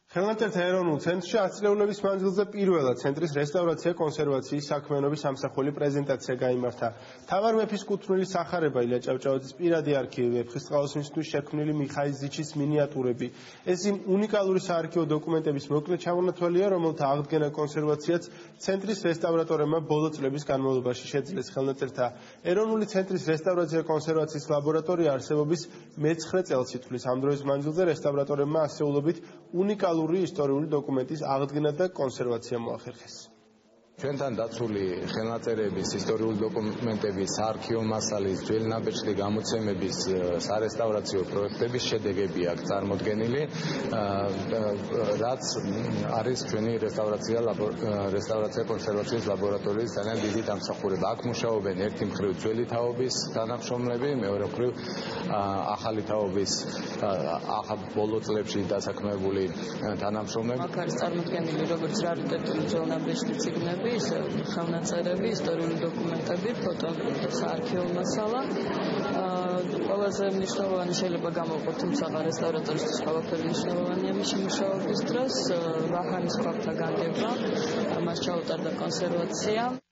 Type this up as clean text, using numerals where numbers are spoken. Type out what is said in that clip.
ხელნაწერთა ეროვნულ ცენტრში ასწლეულების მანძილზე პირველად ცენტრის რესტავრაცია კონსერვაციის საქმიანობის სამსახური პრეზენტაცია გაიმართა. თამარ მეფის კუთვნილი სახარება, ილია ჭავჭავაძის პირადი არქივი, ვეფხისტყაოსნის მისთვის შექმნილი მიხაილ ზიჩის მინიატურები. ეს იმ უნიკალური საარქივო დოკუმენტების მოკლე ჩამონათვალია, რომელთა აღდგენა კონსერვაციაც ცენტრის რესტავრატორებმა ბოლო წლების განმავლობაში შეძლეს. ხელნაწერთა ეროვნული ცენტრის რესტავრაცია კონსერვაციის ლაბორატორია არსებობის მე-9 წელს ითვლის. ამ დროის მანძილზე რესტავრატორებმა ასეულობით უნიკალური ისტორიული დოკუმენტის აღდგენა და კონსერვაცია მოახერხეს. ჩვენთან დაცული ხელნაწერების, ისტორიული დოკუმენტების, საარქივო მასალის, ძველი ნაბეჭდი გამოცემების სარესტავრაციო პროექტების შედეგები აქ წარმოდგენილი, რაც არის ჩვენი რესტავრაცია კონსერვაციის ლაბორატორიის ძალიან დიდი დამსახურება. აქ მუშაობენ ერთი მხრივ ძველი თაობის თანამშრომლები, მეორე მხრივ ახალი თაობის ბოლო წლებში დასაქმებული თანამშრომლები. აქ არის წარმოდგენილი როგორც რარიტეტული ძველნაბეჭდი წიგნები, ხელნაწერები, ისტორიული დოკუმენტები, ფოტოები და საარქივო მასალა. ყველაზე მნიშვნელოვანი შეიძლება გამოვყოთ, თუმცა რესტავრატორისთვის ყველაფერი მნიშვნელოვანია მისი მუშაობის დროს. ვაჰანის ქვაბთა განგება, მას ჩაუტარდა კონსერვაცია.